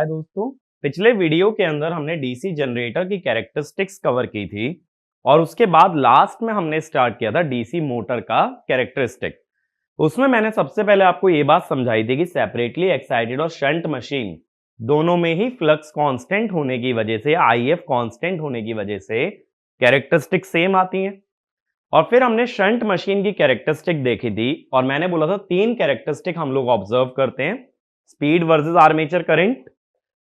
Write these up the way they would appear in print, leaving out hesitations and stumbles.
हाय दोस्तों, पिछले वीडियो के अंदर हमने डीसी जनरेटर की कैरेक्टरिस्टिक्स कवर की थी और उसके बाद लास्ट में हमने स्टार्ट किया था डीसी मोटर का कैरेक्टरिस्टिक। उसमें मैंने सबसे पहले आपको ये बात समझाई थी कि सेपरेटली एक्साइटेड और शंट मशीन दोनों में ही फ्लक्स कांस्टेंट होने की वजह से, आईएफ कांस्टेंट होने की वजह से कैरेक्टरिस्टिक सेम आती हैं। और फिर हमने शंट मशीन की कैरेक्टरिस्टिक देखी थी और मैंने बोला था तीन कैरेक्टरिस्टिक हम लोग ऑब्जर्व करते हैं: speed versus armature current,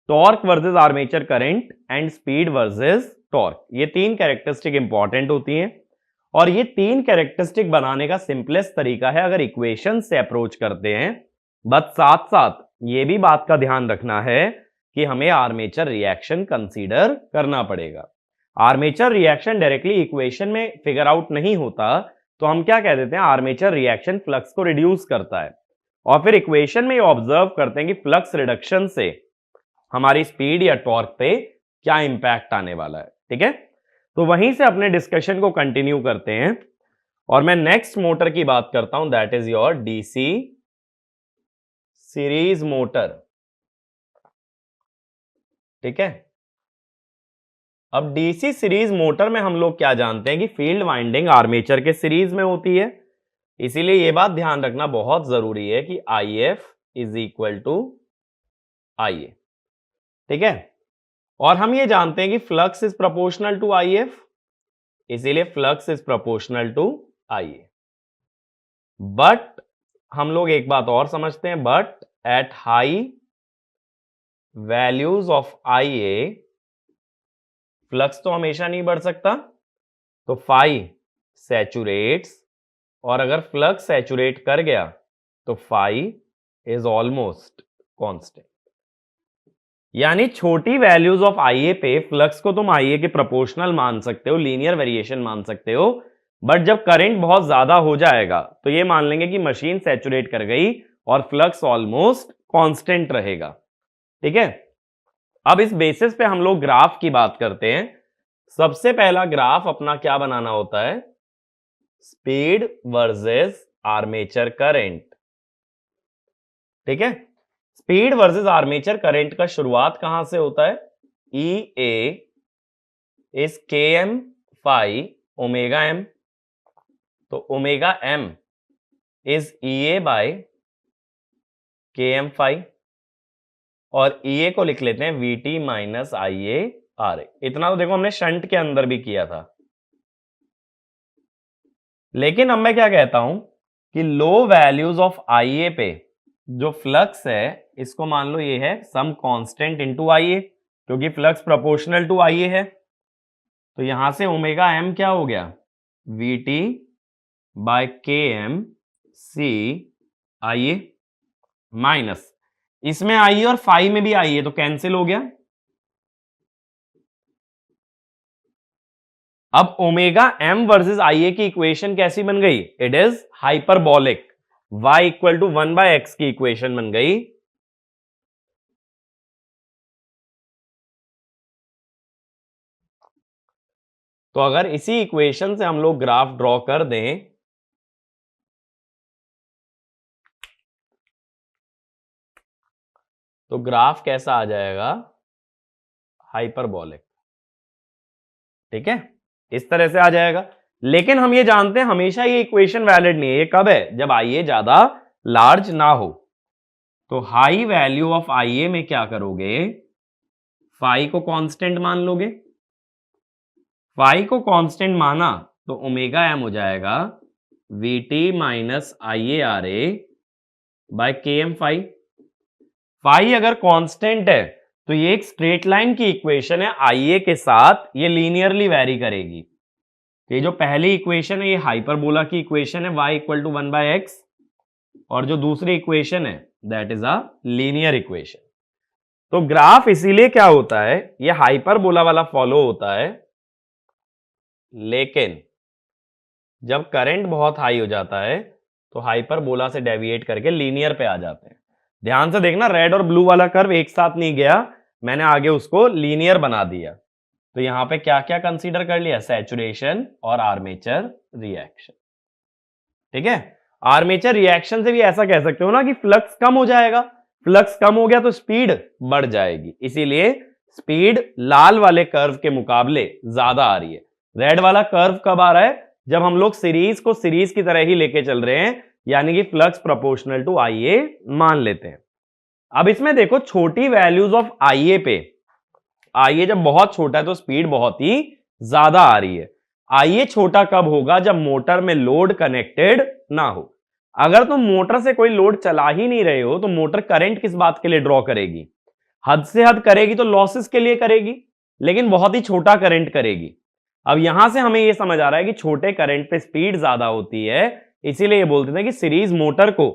torque versus armature current and speed versus torque. ये तीन कैरेक्टरिस्टिक इंपॉर्टेंट होती हैं और ये तीन कैरेक्टरिस्टिक बनाने का सिंपलेस्ट तरीका है अगर इक्वेशन से अप्रोच करते हैं। बस साथ साथ ये भी बात का ध्यान रखना है कि हमें आर्मेचर रिएक्शन कंसीडर करना पड़ेगा। आर्मेचर रिएक्शन डायरेक्टली इक्वेशन में फिगर आउट नहीं होता तो हम क्या कह देते हैं, आर्मेचर रिएक्शन फ्लक्स को रिड्यूस करता है और फिर इक्वेशन में ऑब्जर्व करते हैं कि फ्लक्स रिडक्शन से हमारी स्पीड या टॉर्क पे क्या इंपैक्ट आने वाला है। ठीक है, तो वहीं से अपने डिस्कशन को कंटिन्यू करते हैं और मैं नेक्स्ट मोटर की बात करता हूं, that is your DC series motor. ठीक है, अब डीसी सीरीज मोटर में हम लोग क्या जानते हैं कि फील्ड वाइंडिंग आर्मेचर के सीरीज में होती है, इसीलिए यह बात ध्यान रखना बहुत जरूरी है कि IF is equal to IA। ठीक है, और हम ये जानते हैं कि flux is proportional to IF, इसीलिए flux is proportional to IA। But हम लोग एक बात और समझते हैं, but at high values of IA flux तो हमेशा नहीं बढ़ सकता, तो फाई सैचुरेट्स, और अगर फ्लक्स सैचुरेट कर गया तो फाई इज ऑलमोस्ट कांस्टेंट। यानी छोटी वैल्यूज ऑफ IA पे फ्लक्स को तुम IA के प्रोपोर्शनल मान सकते हो, लीनियर वेरिएशन मान सकते हो, बट जब करंट बहुत ज्यादा हो जाएगा तो ये मान लेंगे कि मशीन सैचुरेट कर गई और फ्लक्स ऑलमोस्ट कांस्टेंट रहेगा। ठीक है, अब इस बेसिस पे हम लोग ग्राफ की बात करते हैं। सबसे पहला ग्राफ अपना क्या बनाना होता है, स्पीड वर्सेस आर्मेचर करंट। ठीक है, स्पीड वर्सेस आर्मेचर करंट का शुरुआत कहां से होता है, EA is KM phi omega M, तो omega M is EA by KM phi, और EA को लिख लेते हैं VT माइनस IA RA। इतना तो देखो हमने शंट के अंदर भी किया था, लेकिन अब मैं क्या कहता हूं कि लो वैल्यूज ऑफ IA पे जो फ्लक्स है इसको मान लो ये है सम कांस्टेंट इनटू IA, क्योंकि फ्लक्स प्रोपोर्शनल टू IA है, तो यहां से ओमेगा M क्या हो गया, VT by KM C IA minus, इसमें IA और फाई में भी IA तो कैंसिल हो गया। अब ओमेगा M वर्सेस IA की इक्वेशन कैसी बन गई, it is hyperbolic, y equal to 1/x की इक्वेशन बन गई। तो अगर इसी इक्वेशन से हम लोग ग्राफ ड्रॉ कर दें तो ग्राफ कैसा आ जाएगा, हाइपरबोलिक। ठीक है, इस तरह से आ जाएगा, लेकिन हम ये जानते हैं हमेशा ये इक्वेशन वैलिड नहीं है। ये कब है, जब IA ज्यादा लार्ज ना हो। तो हाई वैल्यू ऑफ IA में क्या करोगे, फाई को कांस्टेंट मान लोगे, फाई को कांस्टेंट माना तो ओमेगा M हो जाएगा VT minus IA RA by KM phi. Phi अगर कांस्टेंट है तो ये एक स्ट्रेट लाइन की इक्वेशन है, IA के साथ ये लीनियरली वेरी करेगी। ये जो पहली इक्वेशन है ये हाइपरबोला की इक्वेशन है, y इक्वल टू 1/x, और जो दूसरी इक्वेशन है that is a linear equation. तो ग्राफ इसीलिए क्या होता है, ये हाइपरबोला वाला फॉलो होता है, लेकिन जब करंट बहुत हाई हो जाता है तो हाइपरबोला से डेविएट करके लीनियर पे आ जाते हैं। ध्यान से देखना, रेड और ब्लू वाला कर्व एक साथ नहीं गया, मैंने आगे उसको लीनियर बना दिया। तो यहां पे क्या क्या कंसीडर कर लिया, सैचुरेशन और आर्मेचर रिएक्शन। ठीक है, आर्मेचर रिएक्शन से भी ऐसा कह सकते हो ना कि फ्लक्स कम हो जाएगा, फ्लक्स कम हो गया तो स्पीड बढ़ जाएगी, इसीलिए स्पीड लाल वाले कर्व के मुकाबले ज्यादा आ रही है। रेड वाला कर्व कब आ रहा है? जब हम लोग सीरीज को सीरीज की तरह ही लेके चल रहे हैं, यानी कि फ्लक्स प्रोपोर्शनल टू IA मान लेते हैं। अब इसमें देखो छोटी वैल्यूज ऑफ IA पे, IA जब बहुत छोटा है तो स्पीड बहुत ही ज्यादा आ रही है। IA छोटा कब होगा? जब मोटर में लोड कनेक्टेड ना हो। अगर तुम मोटर से कोई लोड चला ही नहीं रहे हो तो मोटर करंट किस बात के लिए ड्रॉ करेगी? हद से हद करेगी तो लॉसेस के लिए करेगी, लेकिन बहुत ही छोटा करंट करेगी। अब यहां से हमें यह समझ आ रहा है कि छोटे करंट पे स्पीड ज्यादा होती है, इसीलिए ये बोलते थे कि सीरीज मोटर को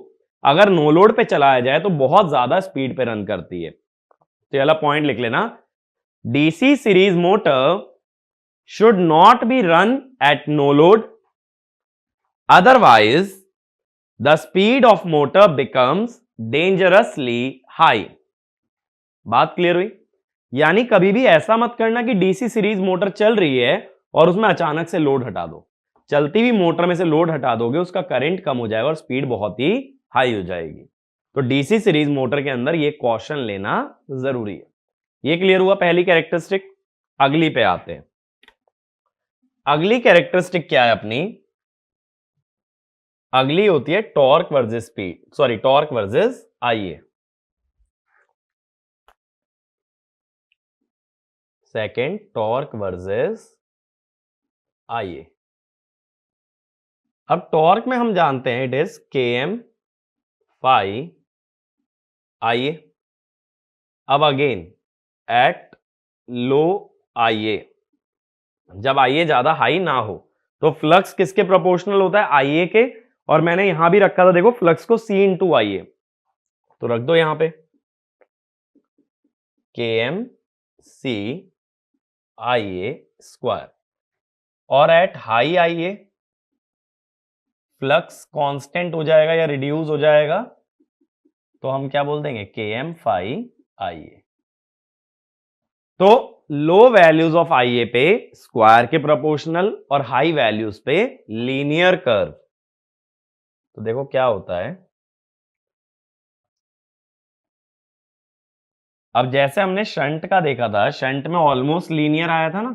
अगर नो लोड पे चलाया जाए तो बहुत ज्यादा स्पीड पे रन करती है। तो ये वाला पॉइंट लिख लेना, DC series motor should not be run at no load, otherwise the speed of motor becomes dangerously high। बात क्लियर हुई? यानी कभी भी ऐसा मत करना कि डीसी सीरीज मोटर चल रही है और उसमें अचानक से लोड हटा दो। चलती हुई मोटर में से लोड हटा दोगे, उसका करंट कम हो जाएगा और स्पीड बहुत ही हाई हो जाएगी। तो डीसी सीरीज मोटर के अंदर ये कॉशन लेना जरूरी है। ये क्लियर हुआ पहली कैरेक्टरिस्टिक। अगली पे आते हैं। अगली कैरेक्टरिस्टिक क्या है अपनी? अगली होती है torque versus speed, sorry torque versus IA। Second, torque versus IA। अब टॉर्क में हम जानते हैं it is Km phi IA। अब अगेन एट लो IA, जब IA ज्यादा हाई ना हो तो फ्लक्स किसके प्रोपोर्शनल होता है? IA के। और मैंने यहां भी रखा था, देखो फ्लक्स को C इंटू IA, तो रख दो यहां पे Km C IA स्क्वायर। और at high IA flux constant हो जाएगा या रिड्यूस हो जाएगा, तो हम क्या बोल देंगे? Km phi IA। तो लो वैल्यूज ऑफ IA पे स्क्वायर के प्रोपोर्शनल और हाई वैल्यूज पे लीनियर कर्व। तो देखो क्या होता है, अब जैसे हमने शंट का देखा था, शंट में ऑलमोस्ट लीनियर आया था ना,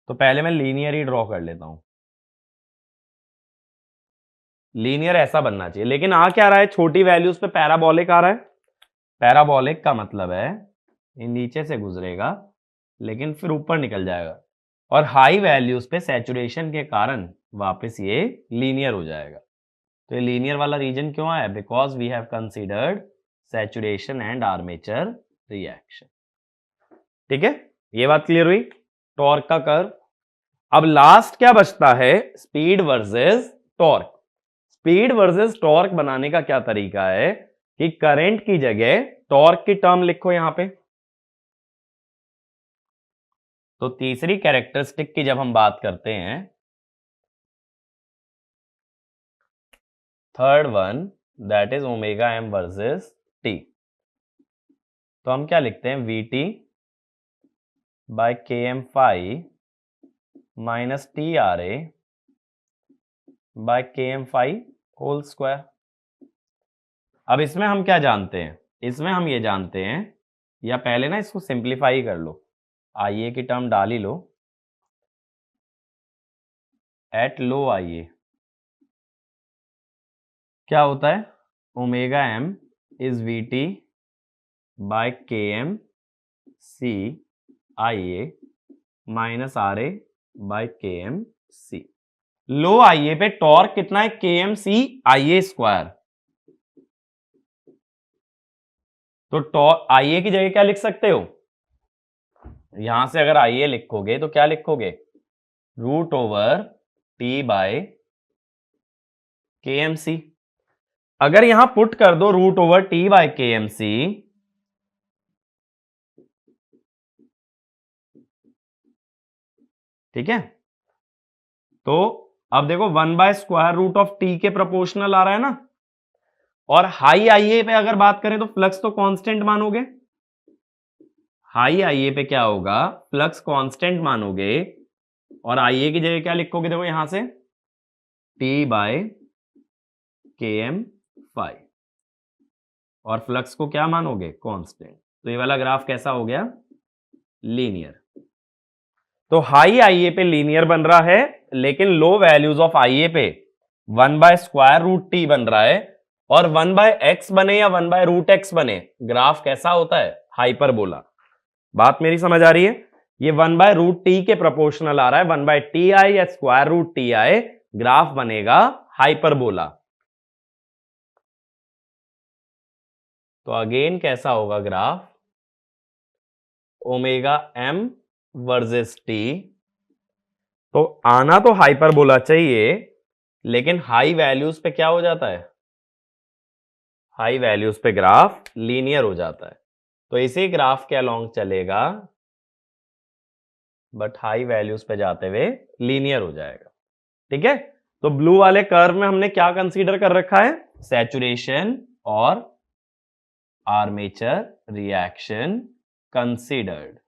तो पहले मैं लीनियर ही ड्रॉ कर लेता हूं। लीनियर ऐसा बनना चाहिए, लेकिन आ क्या रहा है? छोटी वैल्यूज पे पैराबोलिक आ रहा है। पैराबोलिक का मतलब है ये नीचे से गुजरेगा लेकिन फिर ऊपर निकल जाएगा, और हाई वैल्यूज पे सैचुरेशन के कारण वापस ये लीनियर हो जाएगा। तो ये लीनियर वाला रीजन क्यों आया? Because we have considered saturation and armature reaction. ठीक है, ये बात क्लियर हुई टॉर्क का कर्व। अब लास्ट क्या बचता है? Speed versus torque. Speed versus torque बनाने का क्या तरीका है कि करंट की जगह टॉर्क की टर्म लिखो यहां पे। तो तीसरी कैरेक्टरिस्टिक की जब हम बात करते हैं, third one, that is omega M versus T, तो हम क्या लिखते हैं? VT by Km phi minus TRA by Km phi whole square. अब इसमें हम क्या जानते हैं? इसमें हम ये जानते हैं, या पहले ना इसको सिंप्लीफाई कर लो, IA की टर्म डाल ही लो। एट लो IA क्या होता है? Omega M is VT by Km C IA minus RA by Km C। लो IA पे टॉर्क कितना है? Km C IA square. तो टॉर्क IA की जगह क्या लिख सकते हो? यहां से अगर IA लिखोगे तो क्या लिखोगे? Root over T by KMC। अगर यहां पुट कर दो root over T by KMC, ठीक है, तो अब देखो 1 by square root of T के प्रोपोर्शनल आ रहा है ना। और हाई IA पे अगर बात करें तो फ्लक्स तो कांस्टेंट मानोगे। हाई IA पे क्या होगा? फ्लक्स कांस्टेंट मानोगे, और IA की जगह क्या लिखोगे? देखो यहां से T बाय Km phi। और फ्लक्स को क्या मानोगे? कांस्टेंट। तो ये वाला ग्राफ कैसा हो गया? लीनियर। तो हाई आईए पे लीनियर बन रहा है, लेकिन लो वैल्यूज ऑफ आईए पे 1/√t बन रहा है। और 1/x बने या 1/√x बने, ग्राफ कैसा होता है? हाइपरबोला। बात मेरी समझ आ रही है? ये 1/√t के प्रोपोर्शनल आ रहा है, 1/ti या √ti, ग्राफ बनेगा हाइपरबोला। तो अगेन कैसा होगा graph? Omega m versus t। तो आना तो हाइपरबोला चाहिए, लेकिन हाई वैल्यूज पे क्या हो जाता है? हाई वैल्यूज पे ग्राफ लीनियर हो जाता है। तो इसी ग्राफ के अलोंग चलेगा, बट हाई वैल्यूज पे जाते हुए लीनियर हो जाएगा। ठीक है, तो ब्लू वाले कर्व में हमने क्या कंसीडर कर रखा है? सैचुरेशन और आर्मेचर रिएक्शन कंसीडर्ड।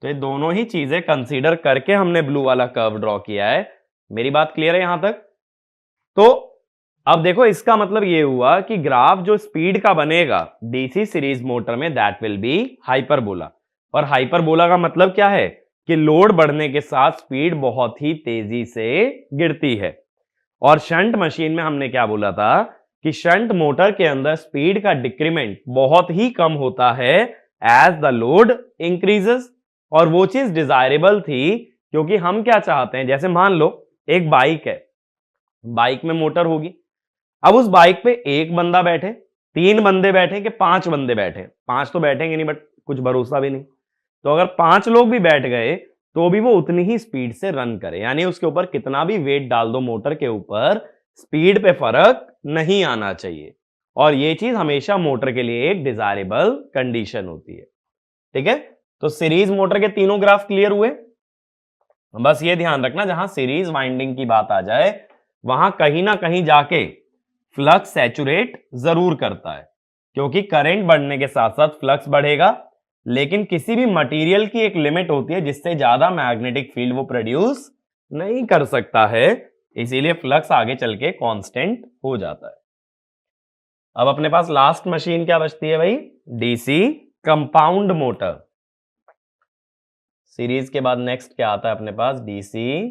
तो ये दोनों ही चीजें कंसीडर करके हमने ब्लू वाला कर्व ड्रॉ किया है। मेरी बात क्लियर है यहां तक? तो अब देखो, इसका मतलब ये हुआ कि ग्राफ जो स्पीड का बनेगा डीसी सीरीज मोटर में, दैट विल बी हाइपरबोला। और हाइपरबोला का मतलब क्या है? कि लोड बढ़ने के साथ स्पीड बहुत ही तेजी से गिरती है। और शंट मशीन में हमने क्या बोला था? कि शंट मोटर के अंदर स्पीड का डिक्रीमेंट बहुत ही कम होता है एज द लोड इंक्रीजेस। और वो चीज डिजायरेबल थी, क्योंकि हम क्या चाहते हैं, जैसे मान लो एक बाइक है, बाइक में मोटर होगी। अब उस बाइक पे एक बंदा बैठे, 3 बंदे बैठे कि 5 बंदे बैठे, 5 तो बैठेंगे नहीं, बट कुछ भरोसा भी नहीं। तो अगर 5 लोग भी बैठ गए तो भी वो उतनी ही स्पीड से रन करे, यानी उसके ऊपर कितना भी वेट डाल दो मोटर के ऊपर, स्पीड पे फर्क नहीं आना चाहिए। और ये चीज हमेशा मोटर के लिए एक डिजायरेबल कंडीशन होती है। ठीक है, तो सीरीज मोटर के तीनों ग्राफ क्लियर हुए। बस ये ध्यान रखना, जहां सीरीज वाइंडिंग की बात आ जाए, वहां कहीं ना कहीं जाके फ्लक्स सैचुरेट जरूर करता है, क्योंकि करंट बढ़ने के साथ साथ फ्लक्स बढ़ेगा। लेकिन किसी भी मटेरियल की एक लिमिट होती है जिससे ज्यादा मैग्नेटिक फील्ड वो प्रोड्यूस नहीं कर सकता है, इसीलिए फ्लक्स आगे चल के कांस्टेंट हो जाता है। अब अपने पास लास्ट मशीन क्या बचती है भाई? DC compound motor. सीरीज के बाद नेक्स्ट क्या आता है अपने पास? DC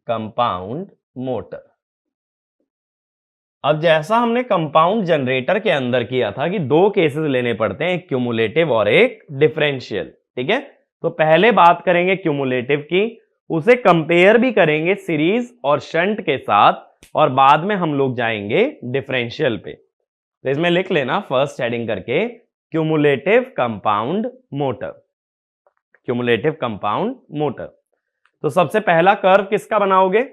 compound motor. अब जैसा हमने कंपाउंड जनरेटर के अंदर किया था कि 2 केसेस लेने पड़ते हैं, एक क्यूमुलेटिव और एक डिफरेंशियल। ठीक है, तो पहले बात करेंगे क्यूमुलेटिव की, उसे कंपेयर भी करेंगे सीरीज और शंट के साथ, और बाद में हम लोग जाएंगे डिफरेंशियल पे। तो इसमें लिख लेना फर्स्ट हेडिंग करके, cumulative compound motor. Cumulative compound motor. तो सबसे पहला कर्व किसका बनाओगे?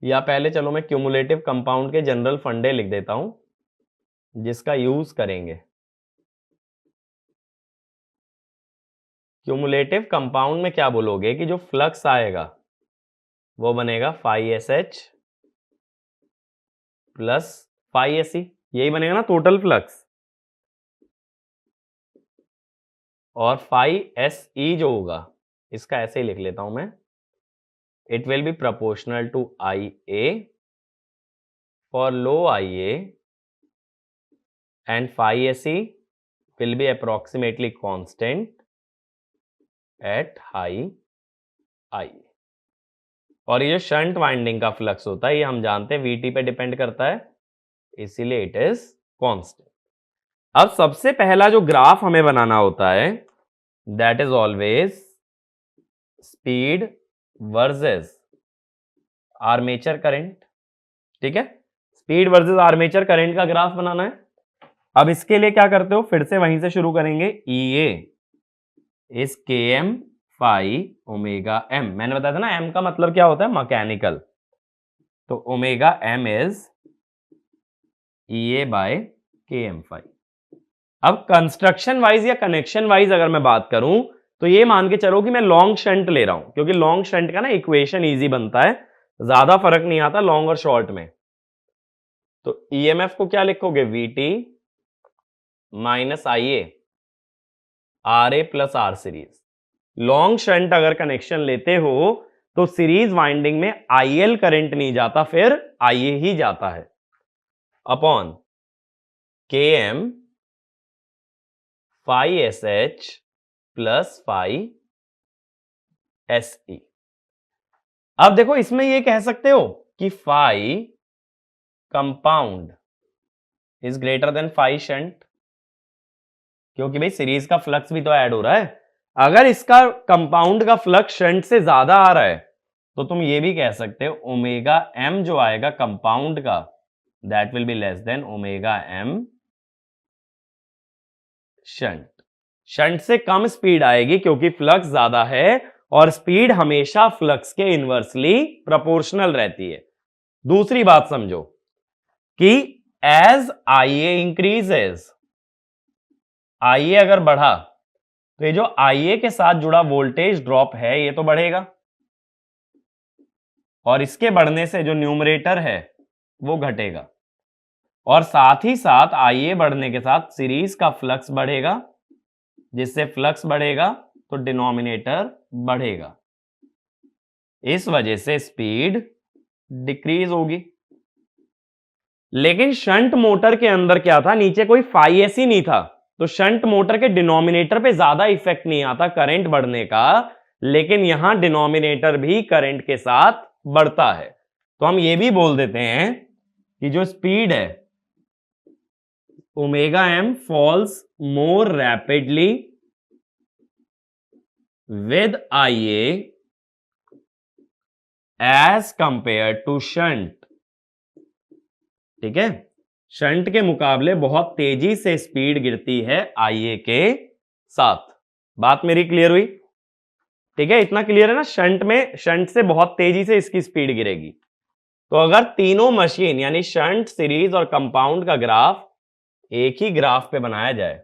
या पहले चलो मैं क्यूमुलेटिव कंपाउंड के जनरल फंडे लिख देता हूं जिसका यूज करेंगे। क्यूमुलेटिव कंपाउंड में क्या बोलोगे कि जो फ्लक्स आएगा वो बनेगा phi-SH प्लस phi-SE, यही बनेगा ना टोटल फ्लक्स। और phi-SE जो होगा, इसका ऐसे ही लिख लेता हूं मैं, it will be proportional to IA for low IA and phi-SE will be approximately constant at high IA। और ये जो शंट वाइंडिंग का फ्लक्स होता है, ये हम जानते हैं VT पे डिपेंड करता है, इसीलिए इट इज कांस्टेंट। अब सबसे पहला जो ग्राफ हमें बनाना होता है, that is always speed versus armature current. ठीक है, स्पीड वर्सेस आर्मेचर करंट का ग्राफ बनाना है। अब इसके लिए क्या करते हो, फिर से वहीं से शुरू करेंगे। EA is Km phi omega m। मैंने बताया था ना, m का मतलब क्या होता है? मैकेनिकल। तो omega m is EA by Km phi। अब कंस्ट्रक्शन वाइज या कनेक्शन वाइज अगर मैं बात करूं, तो ये मान के चलो कि मैं लॉन्ग शंट ले रहा हूं, क्योंकि लॉन्ग शंट का ना इक्वेशन इजी बनता है, ज्यादा फर्क नहीं आता लॉन्ग और शॉर्ट में। तो EMF को क्या लिखोगे? VT minus IA RA plus R series. Long shunt अगर कनेक्शन लेते हो तो सीरीज वाइंडिंग में IL करंट नहीं जाता, फिर IA ही जाता है upon Km phi SH plus phi SE। अब देखो इसमें ये कह सकते हो कि phi compound is greater than phi shunt, क्योंकि भाई सीरीज का फ्लक्स भी तो ऐड हो रहा है। अगर इसका कंपाउंड का फ्लक्स शंट से ज्यादा आ रहा है तो तुम ये भी कह सकते हो ओमेगा एम जो आएगा कंपाउंड का, that will be less than omega M shunt. Shunt से कम स्पीड आएगी क्योंकि फ्लक्स ज्यादा है और स्पीड हमेशा फ्लक्स के इनवर्सली प्रोपोर्शनल रहती है। दूसरी बात समझो कि एज IA इंक्रीजेस, IA अगर बढ़ा तो ये जो IA के साथ जुड़ा वोल्टेज ड्रॉप है ये तो बढ़ेगा, और इसके बढ़ने से जो न्यूमरेटर है वो घटेगा, और साथ ही साथ IA बढ़ने के साथ सीरीज का फ्लक्स बढ़ेगा, जिससे फ्लक्स बढ़ेगा तो डिनोमिनेटर बढ़ेगा, इस वजह से स्पीड डिक्रीज होगी। लेकिन शंट मोटर के अंदर क्या था, नीचे कोई phi S ही नहीं था, तो शंट मोटर के डिनोमिनेटर पे ज्यादा इफेक्ट नहीं आता करंट बढ़ने का, लेकिन यहां डिनोमिनेटर भी करंट के साथ बढ़ता है। तो हम ये भी बोल देते हैं कि जो स्पीड है omega M falls more rapidly with IA as compared to shunt. ठीक है, शंट के मुकाबले बहुत तेजी से स्पीड गिरती है IA के साथ। बात मेरी क्लियर हुई? ठीक है, इतना क्लियर है ना? शंट में शंट से बहुत तेजी से इसकी स्पीड गिरेगी। तो अगर तीनों मशीन यानी शंट, सीरीज और कंपाउंड का ग्राफ एक ही ग्राफ पे बनाया जाए,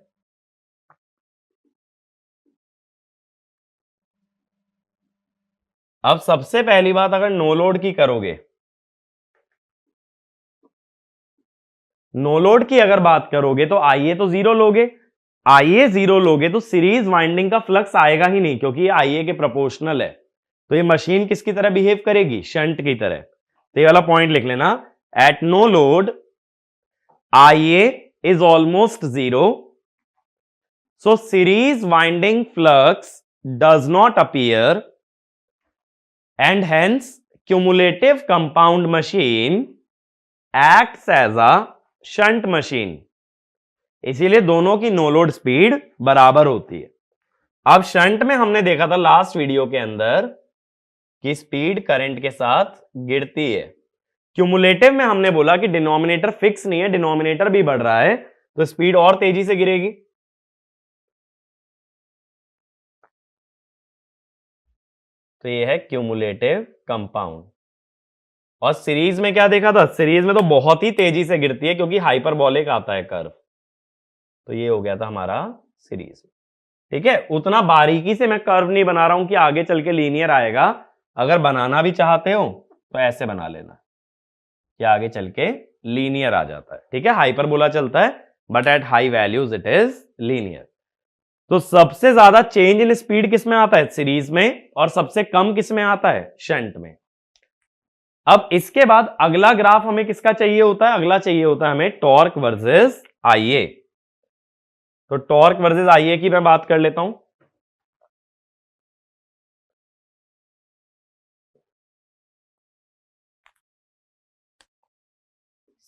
अब सबसे पहली बात, अगर नो लोड की करोगे, नो लोड की अगर बात करोगे तो IA तो जीरो लोगे, IA जीरो लोगे तो सीरीज वाइंडिंग का फ्लक्स आएगा ही नहीं, क्योंकि ये IA के प्रोपोर्शनल है। तो ये मशीन किसकी तरह बिहेव करेगी? शंट की तरह। तो ये वाला पॉइंट लिख लेना, at no load IA is almost zero, so series winding flux does not appear and hence cumulative compound machine acts as a shunt machine। इसीलिए दोनों की नो लोड स्पीड बराबर होती है। अब शंट में हमने देखा था लास्ट वीडियो के अंदर कि स्पीड करंट के साथ गिरती है। क्यूमुलेटिव में हमने बोला कि डिनोमिनेटर फिक्स नहीं है, डिनोमिनेटर भी बढ़ रहा है, तो स्पीड और तेजी से गिरेगी। तो ये है क्यूमुलेटिव कंपाउंड। और सीरीज में क्या देखा था? सीरीज में तो बहुत ही तेजी से गिरती है क्योंकि हाइपरबोलिक आता है कर्व। तो ये हो गया था हमारा सीरीज। ठीक है, उतना बारीकी से मैं कर्व नहीं बना रहा हूं कि आगे चल के लीनियर आएगा। अगर बनाना भी चाहते हो तो ऐसे बना लेना कि आगे चल के लीनियर आ जाता है। ठीक है, हाइपरबोला चलता है but at high values it is linear. तो सबसे ज्यादा चेंज इन स्पीड किस में आता है? सीरीज में। और सबसे कम किस में आता है? शंट में। अब इसके बाद अगला ग्राफ हमें किसका चाहिए होता है? अगला चाहिए होता है हमें टॉर्क वर्सेस IA। तो टॉर्क वर्सेस IA की मैं बात कर लेता हूं।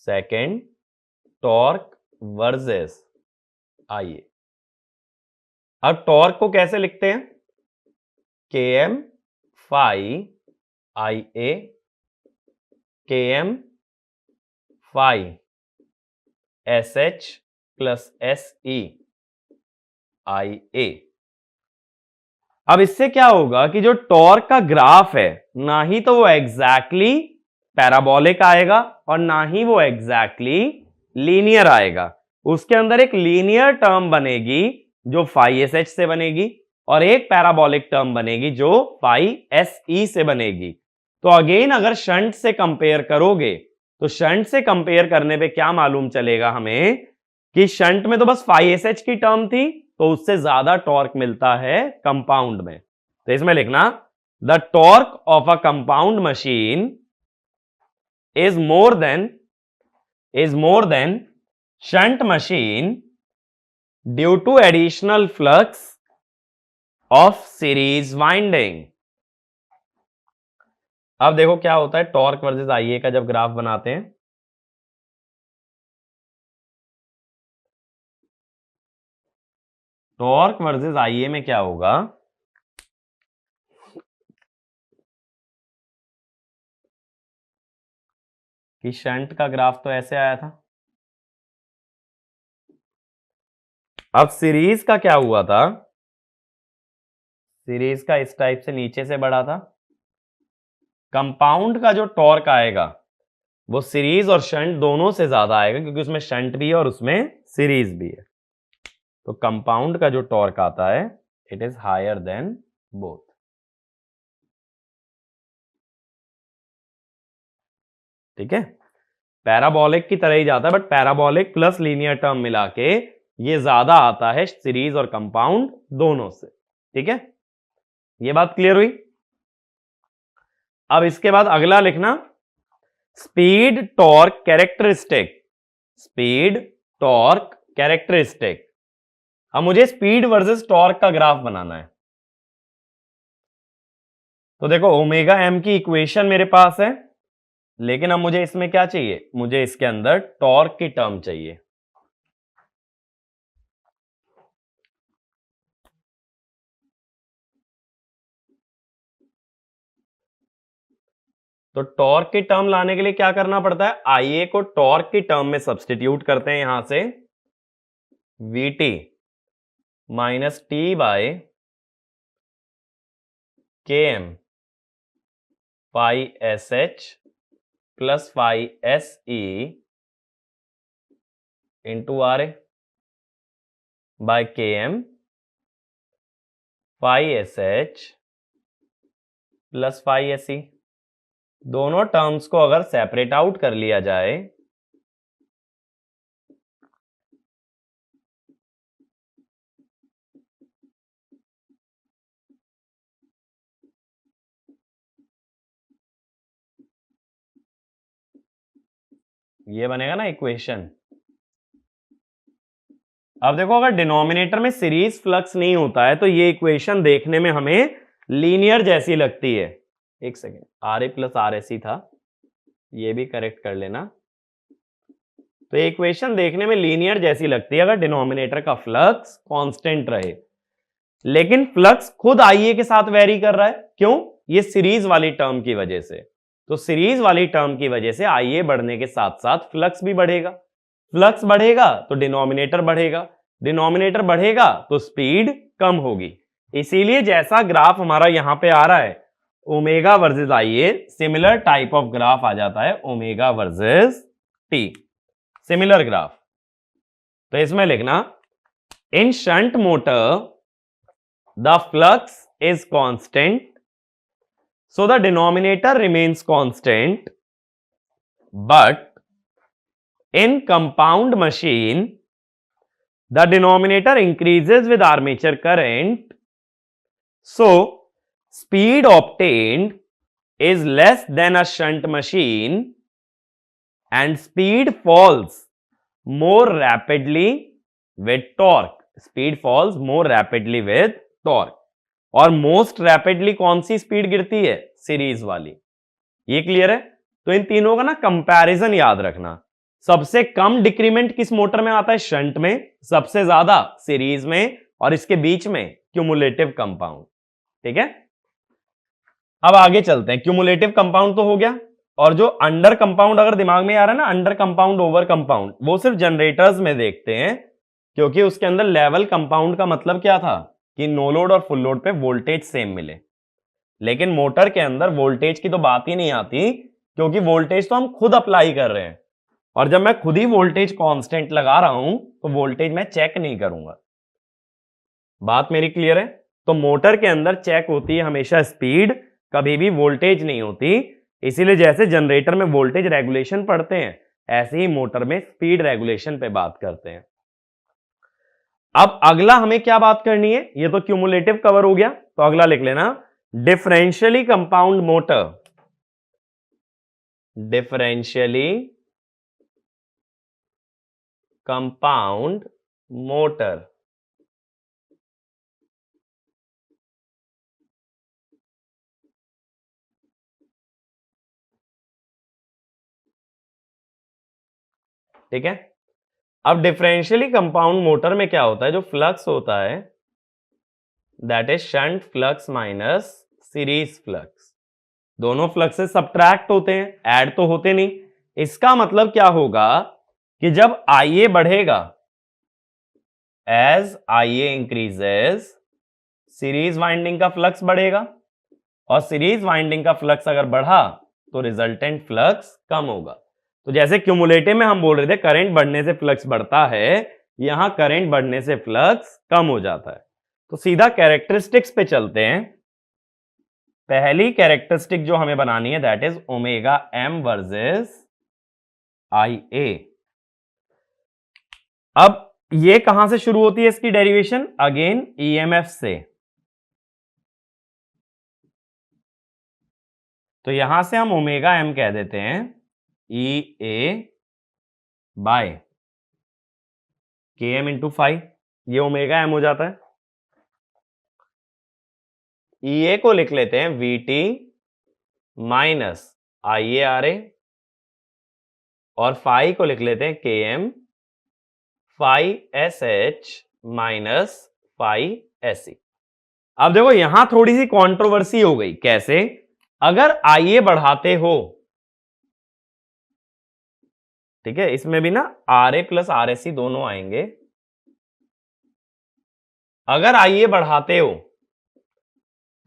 Second, torque versus IA। अब टॉर्क को कैसे लिखते हैं? Km phi IA, Km phi SH plus SE IA। अब इससे क्या होगा कि जो टॉर्क का ग्राफ है, ना ही तो वो एग्जैक्टली पैराबोलिक आएगा और ना ही वो एग्जैक्टली लीनियर आएगा। उसके अंदर एक लीनियर टर्म बनेगी जो phi SH से बनेगी, और एक पैराबोलिक टर्म बनेगी जो phi SE से बनेगी। तो अगेन अगर शंट से कंपेयर करोगे तो शंट से कंपेयर करने पे क्या मालूम चलेगा हमें कि शंट में तो बस phi SH की टर्म थी, तो उससे ज्यादा टॉर्क मिलता है कंपाउंड में। तो इसमें लिखना the torque of a compound machine is more than shunt machine due to additional flux of series winding। अब देखो क्या होता है टॉर्क वर्सेस आईए का जब ग्राफ बनाते हैं, टॉर्क वर्सेस आईए में क्या होगा, कि शंट का ग्राफ तो ऐसे आया था, अब सीरीज का क्या हुआ था, सीरीज का इस टाइप से नीचे से बढ़ा था। कंपाउंड का जो टॉर्क आएगा वो सीरीज और शंट दोनों से ज्यादा आएगा, क्योंकि उसमें शंट भी है और उसमें सीरीज भी है। तो कंपाउंड का जो टॉर्क आता है it is higher than both. ठीक है, पैराबोलिक की तरह ही जाता है, but parabolic plus linear term मिला के ये ज्यादा आता है सीरीज और कंपाउंड दोनों से। ठीक है, ये बात क्लियर हुई। अब इसके बाद अगला लिखना speed torque characteristic, speed torque characteristic. अब मुझे स्पीड वर्सेस टॉर्क का ग्राफ बनाना है। तो देखो ओमेगा एम की इक्वेशन मेरे पास है, लेकिन अब मुझे इसमें क्या चाहिए, मुझे इसके अंदर टॉर्क की टर्म चाहिए। तो टॉर्क की टर्म लाने के लिए क्या करना पड़ता है, आईए को टॉर्क की टर्म में सब्सटीट्यूट करते हैं, यहां से VT minus T by K M phi S H plus phi S E into R A by K M phi S H plus phi S E. दोनों टर्म्स को अगर सेपरेट आउट कर लिया जाए ये बनेगा ना इक्वेशन। अब देखो अगर डिनोमिनेटर में सीरीज फ्लक्स नहीं होता है तो ये इक्वेशन देखने में हमें लीनियर जैसी लगती है। एक second, R A plus R S ही था, ये भी करेक्ट कर लेना। तो ये इक्वेशन देखने में लीनियर जैसी लगती है अगर डिनोमिनेटर का फ्लक्स कांस्टेंट रहे, लेकिन फ्लक्स खुद आईए के साथ वेरी कर रहा है। क्यों? ये सीरीज वाली टर्म की वजह से। तो सीरीज वाली टर्म की वजह से आईए बढ़ने के साथ साथ फ्लक्स भी बढ़ेगा, फ्लक्स बढ़ेगा तो डिनोमिनेटर बढ़ेगा, डिनोमिनेटर बढ़ेगा तो स्पीड कम होगी। इसीलिए जैसा ग्राफ हमारा यहां पे आ रहा है omega versus IA, similar type of graph आ जाता है omega versus T, similar graph. तो इसमें लिखना in shunt motor the flux is constant so the denominator remains constant, but in compound machine the denominator increases with armature current, so speed obtained is less than a shunt machine and speed falls more rapidly with torque, speed falls more rapidly with torque। और most rapidly कौन सी speed गिरती है, series वाली। ये clear है। तो इन तीनों का ना कंपैरिजन याद रखना, सबसे कम डिक्रीमेंट किस मोटर में आता है, शंट में, सबसे ज्यादा सीरीज में, और इसके बीच में क्यूमुलेटिव कंपाउंड। ठीक है, अब आगे चलते हैं। क्यूमुलेटिव कंपाउंड तो हो गया, और जो अंडर कंपाउंड अगर दिमाग में आ रहा है ना, अंडर कंपाउंड ओवर कंपाउंड, वो सिर्फ जनरेटर्स में देखते हैं, क्योंकि उसके अंदर लेवल कंपाउंड का मतलब क्या था कि नो लोड और फुल लोड पे वोल्टेज सेम मिले। लेकिन मोटर के अंदर वोल्टेज की तो बात ही नहीं आती, क्योंकि वोल्टेज तो हम खुद अप्लाई कर रहे हैं, और जब मैं खुद ही वोल्टेज कांस्टेंट लगा रहा हूं तो वोल्टेज मैं चेक नहीं करूंगा। बात मेरी क्लियर है। तो मोटर के अंदर चेक होती है हमेशा स्पीड, कभी भी वोल्टेज नहीं होती। इसीलिए जैसे जनरेटर में वोल्टेज रेगुलेशन पढ़ते हैं, ऐसे ही मोटर में स्पीड रेगुलेशन पे बात करते हैं। अब अगला हमें क्या बात करनी है, ये तो क्यूमुलेटिव कवर हो गया, तो अगला लिख लेना differentially compound motor. Differentially compound motor. ठीक है, अब डिफरेंशियली कंपाउंड मोटर में क्या होता है, जो फ्लक्स होता है that is shunt flux minus series flux. दोनों फ्लक्सेस सब्ट्रैक्ट होते हैं, ऐड तो होते नहीं। इसका मतलब क्या होगा कि जब Ia बढ़ेगा, as Ia increases, series winding का फ्लक्स बढ़ेगा, और सीरीज वाइंडिंग का फ्लक्स अगर बढ़ा तो रिजल्टेंट फ्लक्स कम होगा। तो जैसे क्यूमुलेटिव में हम बोल रहे थे करंट बढ़ने से फ्लक्स बढ़ता है, यहां करंट बढ़ने से फ्लक्स कम हो जाता है। तो सीधा कैरेक्टरिस्टिक्स पे चलते हैं। पहली कैरेक्टरिस्टिक जो हमें बनानी है that is omega M versus Ia। अब ये कहां से शुरू होती है इसकी डेरिवेशन, अगेन ईएमएफ से। तो यहां से हम ओमेगा एम कह देते हैं ई ए बाय के एम इंटू 5, ये ओमेगा एम हो जाता है। ई ए को लिख लेते हैं V T minus I A R A, और फाई को लिख लेते हैं K M phi S H minus phi S E. अब देखो यहां थोड़ी सी कंट्रोवर्सी हो गई, कैसे, अगर आई ए बढ़ाते हो, ठीक है, इसमें भी ना R A plus R S C दोनों आएंगे। अगर आई ए बढ़ाते हो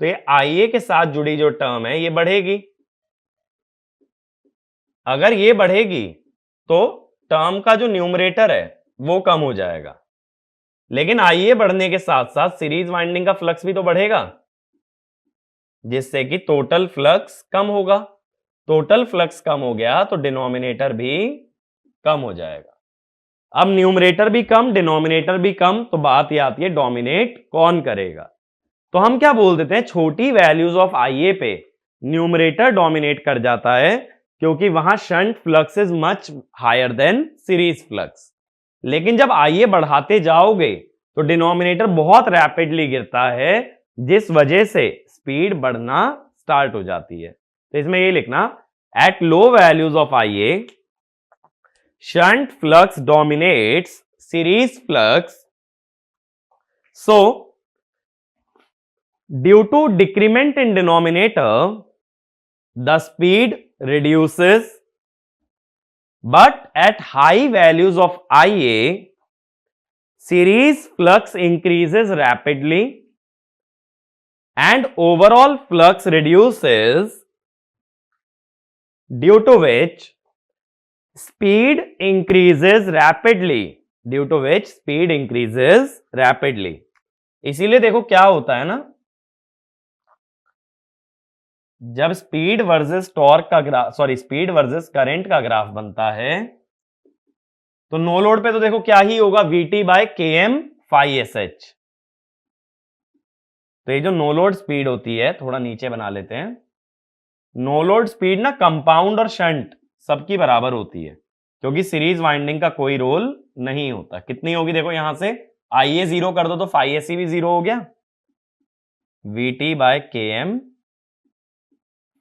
तो ये आई ए के साथ जुड़ी जो टर्म है ये बढ़ेगी। अगर ये बढ़ेगी तो टर्म का जो न्यूमरेटर है वो कम हो जाएगा, लेकिन आई ए बढ़ने के साथ साथ सीरीज वाइंडिंग का फ्लक्स भी तो बढ़ेगा, जिससे कि टोटल फ्लक्स कम होगा। टोटल फ्लक्स कम हो गया तो डिनोमिनेटर भी कम हो जाएगा। अब न्यूमरेटर भी कम, डिनोमिनेटर भी कम, तो बात ये आती है डोमिनेट कौन करेगा। तो हम क्या बोल देते हैं, छोटी वैल्यूज ऑफ Ia पे न्यूमरेटर डोमिनेट कर जाता है, क्योंकि वहां shunt flux is much higher than series flux. लेकिन जब Ia बढ़ाते जाओगे तो डिनोमिनेटर बहुत रैपिडली गिरता है, जिस वजह से स्पीड बढ़ना स्टार्ट हो जाती है। तो इसमें ये लिखना, at low values of Ia shunt flux dominates series flux, so due to decrement in denominator the speed reduces, but at high values of Ia series flux increases rapidly and overall flux reduces, due to which speed increases rapidly, due to which speed increases rapidly। इसीलिए देखो क्या होता है ना, जब speed versus torque का graph, sorry speed versus current का graph बनता है, तो नो लोड पे तो देखो क्या ही होगा, VT bye K M phi S H. तो ये जो नो लोड स्पीड होती है, थोड़ा नीचे बना लेते हैं, नो लोड स्पीड ना कंपाउंड और शंट सबकी बराबर होती है, क्योंकि सीरीज वाइंडिंग का कोई रोल नहीं होता। कितनी होगी देखो, यहां से आई ए जीरो कर दो तो फाई एस सी भी जीरो हो गया, we T by K M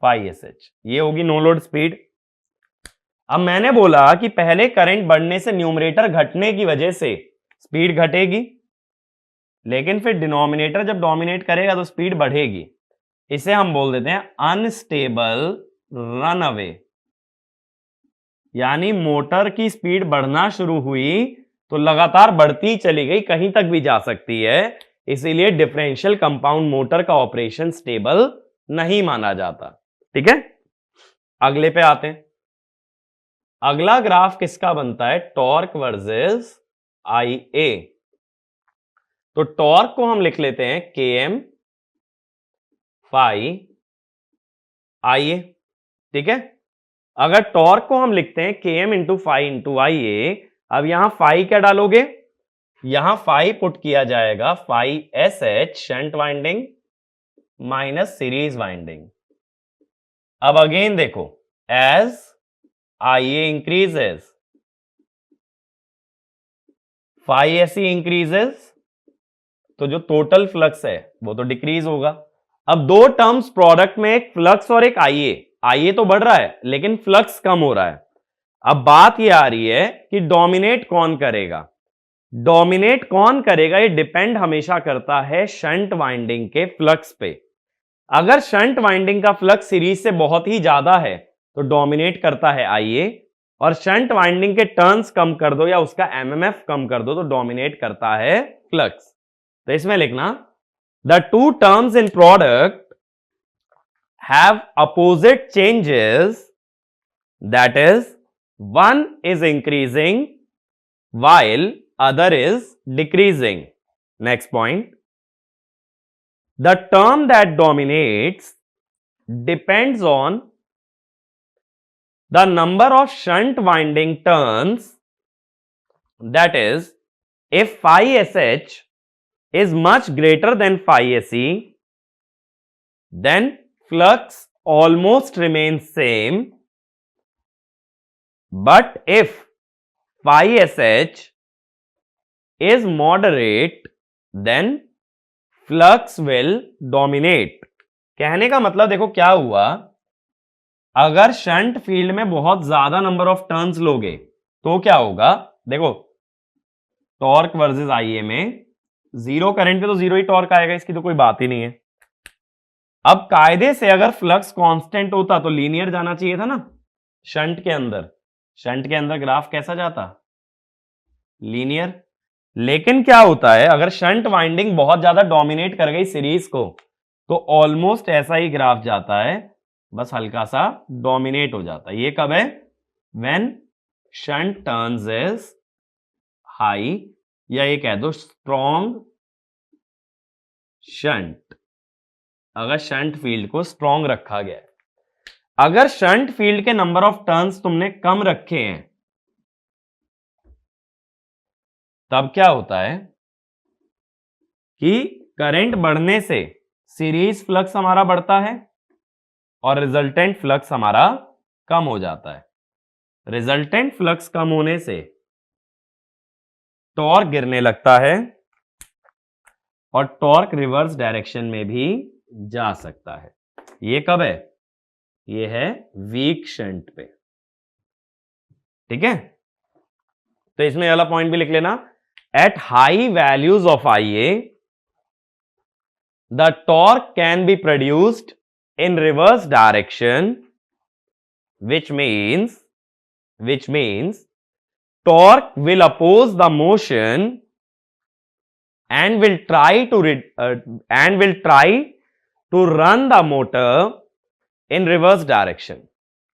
phi S H, ये होगी नो लोड स्पीड। अब मैंने बोला कि पहले करंट बढ़ने से न्यूमरेटर घटने की वजह से स्पीड घटेगी, लेकिन फिर डिनोमिनेटर जब डोमिनेट करेगा तो स्पीड बढ़ेगी। इसे हम बोल देते हैं अनस्टेबल रन अवे, यानी मोटर की स्पीड बढ़ना शुरू हुई तो लगातार बढ़ती चली गई, कहीं तक भी जा सकती है। इसीलिए डिफरेंशियल कंपाउंड मोटर का ऑपरेशन स्टेबल नहीं माना जाता। ठीक है, अगले पे आते हैं। अगला ग्राफ किसका बनता है, टॉर्क वर्सेस आई ए। तो टॉर्क को हम लिख लेते हैं के एम फाई आई ए। ठीक है, अगर टॉर्क को हम लिखते हैं K M into phi into आई ए, अब यहां फाई क्या डालोगे, यहां फाई पुट किया जाएगा phi S H shunt winding minus series winding. अब अगेन देखो, as IA increases, phi SE increases, तो जो टोटल फ्लक्स है वो तो डिक्रीज होगा। अब दो टर्म्स प्रोडक्ट में, एक फ्लक्स और एक आईए, आईए तो बढ़ रहा है लेकिन फ्लक्स कम हो रहा है। अब बात ये आ रही है कि डोमिनेट कौन करेगा। डोमिनेट कौन करेगा ये डिपेंड हमेशा करता है शंट वाइंडिंग के फ्लक्स पे। अगर शंट वाइंडिंग का फ्लक्स सीरीज से बहुत ही ज्यादा है तो डोमिनेट करता है आईए, और शंट वाइंडिंग के टर्न्स कम कर दो या उसका एमएमएफ कम कर दो तो डोमिनेट करता है फ्लक्स। तो इसमें लिखना the two terms in product have opposite changes, that is one is increasing while other is decreasing. Next point, the term that dominates depends on the number of shunt winding turns, that is if phi sh is much greater than phi se, then flux almost remains same, but if phi sh is moderate then flux will dominate। कहने का मतलब देखो क्या हुआ, अगर shunt field में बहुत ज्यादा नंबर ऑफ टर्न्स लोगे तो क्या होगा, देखो टॉर्क वर्सेस आईए में जीरो करंट पे तो जीरो ही टॉर्क आएगा, इसकी तो कोई बात ही नहीं है। अब कायदे से अगर फ्लक्स कांस्टेंट होता तो लीनियर जाना चाहिए था ना शंट के अंदर। शंट के अंदर ग्राफ कैसा जाता, लीनियर। लेकिन क्या होता है, अगर शंट वाइंडिंग बहुत ज्यादा डोमिनेट कर गई सीरीज को तो ऑलमोस्ट ऐसा ही ग्राफ जाता है, बस हल्का सा डोमिनेट हो जाता है। ये कब है, when shunt turns is high, या ये कह दो स्ट्रॉन्ग शंट, अगर शंट फील्ड को स्ट्रॉन्ग रखा गया है। अगर शंट फील्ड के नंबर ऑफ टर्न्स तुमने कम रखे हैं तब क्या होता है कि करंट बढ़ने से सीरीज फ्लक्स हमारा बढ़ता है और रिजल्टेंट फ्लक्स हमारा कम हो जाता है। रिजल्टेंट फ्लक्स कम होने से टॉर्क गिरने लगता है और टॉर्क रिवर्स डायरेक्शन में भी जा सकता है। ये कब है, ये है वीक शंट पे, ठीक है। तो इसमें वाला पॉइंट भी लिख लेना, एट हाई वैल्यूज ऑफ आईए the torque can be produced in reverse direction, which means torque will oppose the motion and will try to run the motor in reverse direction।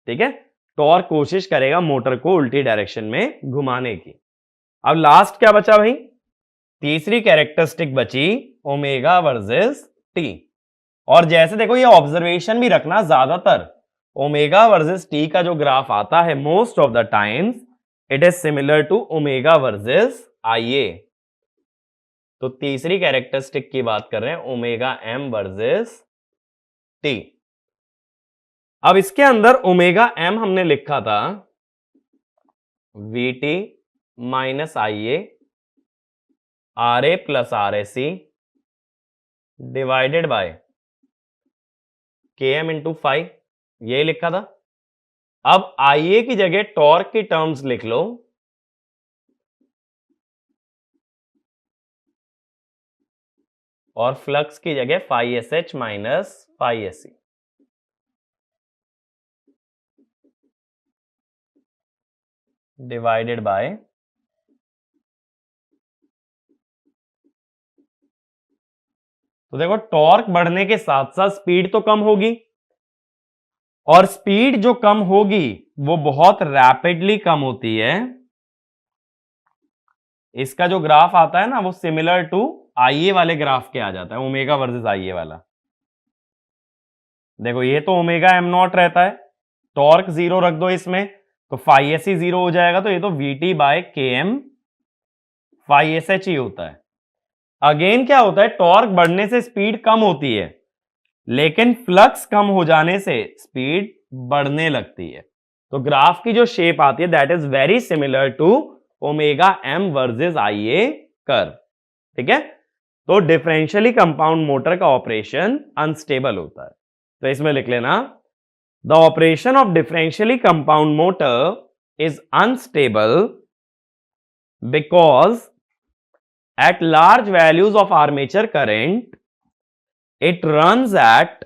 ठीक है, टॉर्क कोशिश करेगा motor को उल्टी direction में घुमाने की। अब लास्ट क्या बचा भाई, तीसरी कैरेक्टरिस्टिक बची ओमेगा वर्सेस टी। और जैसे देखो ये ऑब्जर्वेशन भी रखना, ज्यादातर ओमेगा वर्सेस टी का जो ग्राफ आता है most of the times it is similar to omega versus IA. तो तीसरी कैरेक्टरिस्टिक की बात कर रहे हैं ओमेगा एम वर्सेस टी। अब इसके अंदर ओमेगा एम हमने लिखा था VT minus IA R A plus R A C divided by K M into five, ये लिखा था। अब आईए की जगह टॉर्क की टर्म्स लिख लो, और फ्लक्स की जगह phi S H minus phi S C divided by, तो देखो टॉर्क बढ़ने के साथ साथ स्पीड तो कम होगी, और स्पीड जो कम होगी वो बहुत रैपिडली कम होती है। इसका जो ग्राफ आता है ना वो सिमिलर टू आईए वाले ग्राफ के आ जाता है, ओमेगा वर्सेस आईए वाला। देखो ये तो ओमेगा एम नॉट रहता है, टॉर्क जीरो रख दो इसमें तो फाई एस ही जीरो हो जाएगा, तो ये तो VT bye K M phi S H ही होता है। अगेन क्या होता है, टॉर्क बढ़ने से स्पीड कम होती है लेकिन फ्लक्स कम हो जाने से स्पीड बढ़ने लगती है। तो ग्राफ की जो शेप आती है that is very similar to omega M versus I A curve. ठीक है, तो डिफरेंशियली कंपाउंड मोटर का ऑपरेशन अनस्टेबल होता है। तो इसमें लिख लेना, the operation of differentially compound motor is unstable because at large values of armature current it runs at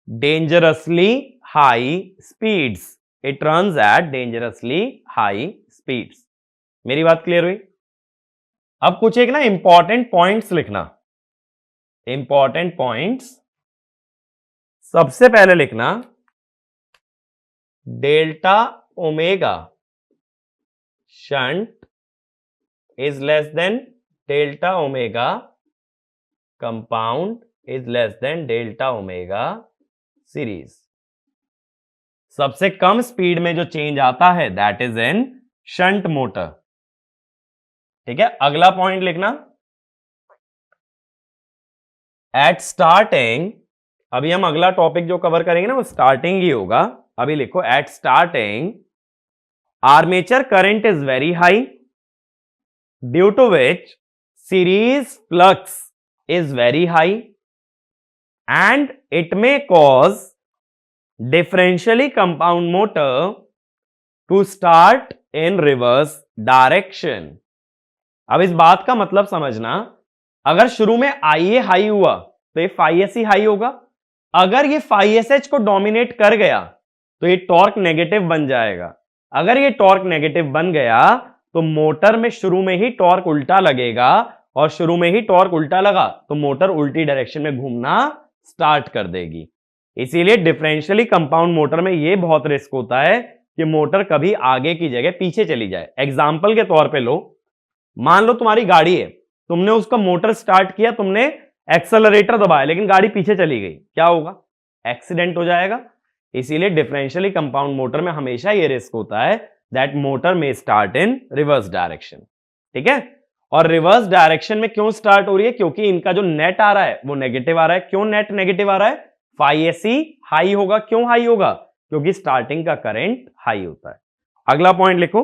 dangerously high speeds. It runs at dangerously high speeds. मेरी बात clear हुई? अब कुछ एक ना इंपॉर्टेंट पॉइंट्स लिखना। इंपॉर्टेंट पॉइंट्स सबसे पहले लिखना, delta omega shunt is less than delta omega compound is less than delta omega series. सबसे कम स्पीड में जो चेंज आता है that is in shunt motor. ठीक है, अगला पॉइंट लिखना, एट स्टार्टिंग, अभी हम अगला टॉपिक जो कवर करेंगे ना वो स्टार्टिंग ही होगा। अभी लिखो, at starting armature current is very high due to which series flux is very high and it may cause differentially compound motor to start in reverse direction. अब इस बात का मतलब समझना, अगर शुरू में Ia हाई हुआ तो ये phi s ही हाई होगा। अगर ये phi sh को डोमिनेट कर गया तो ये टॉर्क नेगेटिव बन जाएगा। अगर ये टॉर्क नेगेटिव बन गया तो मोटर में शुरू में ही टॉर्क उल्टा लगेगा, और शुरू में ही टॉर्क उल्टा लगा तो मोटर उल्टी डायरेक्शन में घूमना स्टार्ट कर देगी। इसीलिए डिफरेंशियली कंपाउंड मोटर में यह बहुत रिस्क होता है कि मोटर कभी आगे की जगह पीछे चली जाए। एग्जाम्पल के तौर पे लो, मान लो तुम्हारी गाड़ी है, तुमने उसका मोटर स्टार्ट किया, तुमने एक्सेलरेटर दबाया लेकिन गाड़ी पीछे चली गई, क्या होगा? एक्सीडेंट हो जाएगा। इसीलिए डिफरेंशियली कंपाउंड मोटर में हमेशा यह रिस्क होता है दैट मोटर में स्टार्ट इन रिवर्स डायरेक्शन। ठीक है, और रिवर्स डायरेक्शन में क्यों स्टार्ट हो रही है? क्योंकि इनका जो नेट आ रहा है वो नेगेटिव आ रहा है। क्यों नेट नेगेटिव आ रहा है? phi s हाई होगा। क्यों हाई होगा? क्योंकि स्टार्टिंग का करंट हाई होता है। अगला पॉइंट लिखो,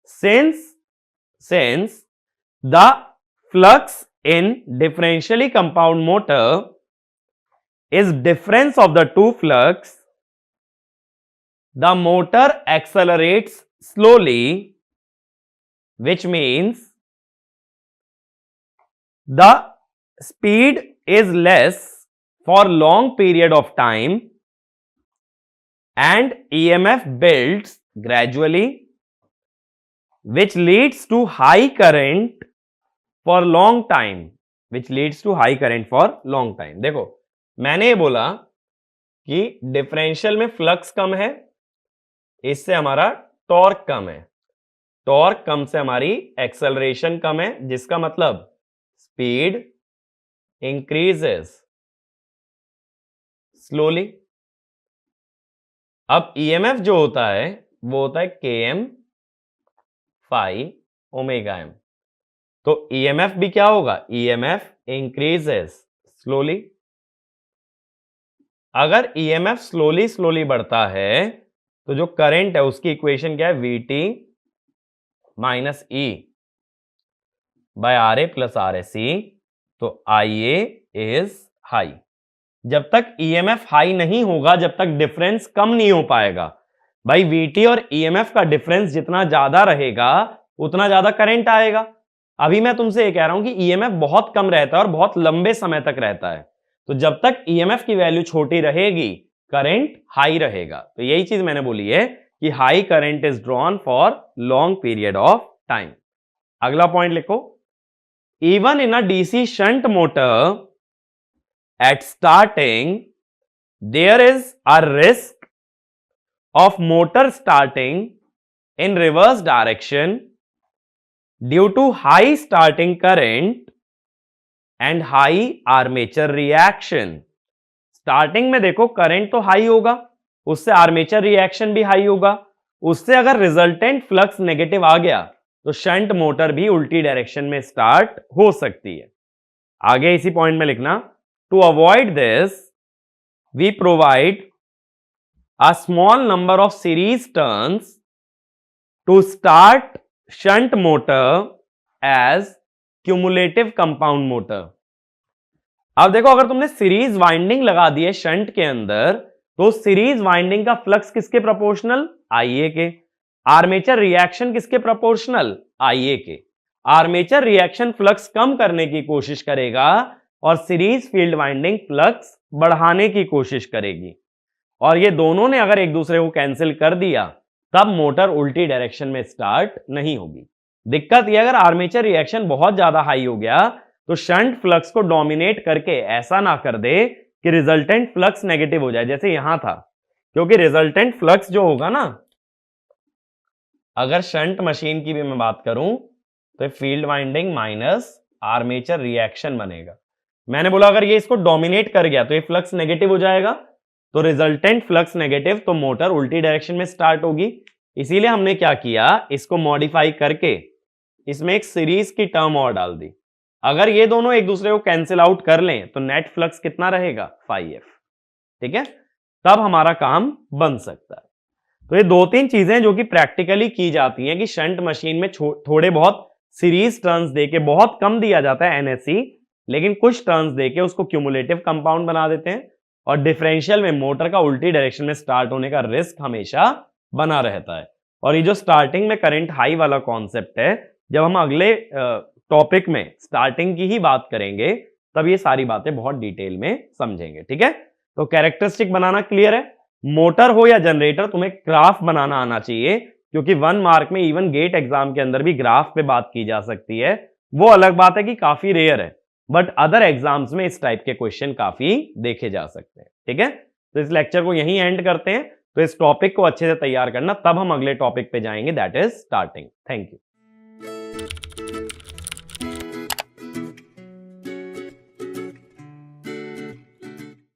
since the flux in differentially compound motor is difference of the two flux, the motor accelerates slowly, which means the speed is less for long period of time and EMF builds gradually, which leads to high current for long time, which leads to high current for long time। देखो, मैंने ये बोला कि differential में flux कम है, इससे हमारा torque कम है। टॉर्क कम से हमारी एक्सेलरेशन कम है, जिसका मतलब स्पीड इंक्रीजेस स्लोली। अब ईएमएफ जो होता है वो होता है km phi ओमेगा m। तो ईएमएफ भी क्या होगा? EMF increases slowly. अगर ईएमएफ स्लोली बढ़ता है तो जो करंट है उसकी इक्वेशन क्या है? Vt minus E by R A plus R S C. तो Ia इज हाई। जब तक ईएमएफ हाई नहीं होगा, जब तक डिफरेंस कम नहीं हो पाएगा। भाई Vt और ईएमएफ का डिफरेंस जितना ज्यादा रहेगा उतना ज्यादा करंट आएगा। अभी मैं तुमसे ये कह रहा हूं कि ईएमएफ बहुत कम रहता है और बहुत लंबे समय तक रहता है, तो जब तक ईएमएफ की वैल्यू छोटी रहेगी करंट हाई रहेगा। तो यही चीज मैंने बोली है कि high current is drawn for long period of time. अगला पॉइंट लिखो, even in a DC shunt motor at starting there is a risk of motor starting in reverse direction due to high starting current and high armature reaction. Starting में देखो current तो high होगा, उससे armature reaction भी high होगा, उससे अगर resultant flux negative आ गया तो शंट मोटर भी उल्टी डायरेक्शन में स्टार्ट हो सकती है। आगे इसी पॉइंट में लिखना, to avoid this we provide a small number of series turns to start shunt motor as cumulative compound motor. अब देखो, अगर तुमने सीरीज वाइंडिंग लगा दी है शंट के अंदर, तो सीरीज वाइंडिंग का फ्लक्स किसके प्रोपोर्शनल? Ia के। आर्मेचर रिएक्शन किसके प्रोपोर्शनल? Ia के। आर्मेचर रिएक्शन फ्लक्स कम करने की कोशिश करेगा और सीरीज फील्ड वाइंडिंग फ्लक्स बढ़ाने की कोशिश करेगी, और ये दोनों ने अगर एक दूसरे को कैंसिल कर दिया तब मोटर उल्टी डायरेक्शन में स्टार्ट नहीं होगी। दिक्कत यह, अगर आर्मेचर रिएक्शन बहुत ज्यादा हाई हो गया तो शंट फ्लक्स को डोमिनेट करके ऐसा ना कर दे कि रिजल्टेंट फ्लक्स नेगेटिव हो जाए, जैसे यहां था। क्योंकि रिजल्टेंट फ्लक्स जो होगा ना, अगर शंट मशीन की भी मैं बात करूं तो field winding minus armature reaction बनेगा। मैंने बोला अगर ये इसको डोमिनेट कर गया तो ये फ्लक्स नेगेटिव हो जाएगा, तो रिजल्टेंट फ्लक्स नेगेटिव, तो मोटर उल्टी डायरेक्शन में स्टार्ट होगी। इसीलिए हमने क्या किया, इसको मॉडिफाई करके इसमें एक सीरीज की टर्म और डाल दी। अगर ये दोनों एक दूसरे को कैंसिल आउट कर लें तो नेट फ्लक्स कितना रहेगा? 5F। ठीक है, तब हमारा काम बन सकता है। तो ये दो तीन चीजें जो कि प्रैक्टिकली की जाती हैं कि शंट मशीन में थोड़े बहुत सीरीज टर्न्स देके, बहुत कम दिया जाता है NSE, लेकिन कुछ टर्न्स देके उसको क्यूमुलेटिव कंपाउंड बना देते हैं, और डिफरेंशियल में मोटर का उल्टी डायरेक्शन में स्टार्ट होने का रिस्क हमेशा बना रहता है। और ये जो स्टार्टिंग में करंट हाई वाला कॉन्सेप्ट है, जब हम अगले टॉपिक में स्टार्टिंग की ही बात करेंगे तब ये सारी बातें बहुत डिटेल में समझेंगे। ठीक है, तो कैरेक्टरिस्टिक बनाना क्लियर है। मोटर हो या जनरेटर, तुम्हें ग्राफ बनाना आना चाहिए, क्योंकि 1 मार्क में इवन गेट एग्जाम के अंदर भी ग्राफ पे बात की जा सकती है। वो अलग बात है कि काफी रेयर है, बट अदर एग्जाम्स में इस टाइप के क्वेश्चन काफी देखे जा सकते हैं। ठीक है, तो इस लेक्चर को यहीं एंड करते हैं। तो इस टॉपिक को अच्छे से तैयार करना, तब हम अगले टॉपिक पे जाएंगे, that is starting. Thank you.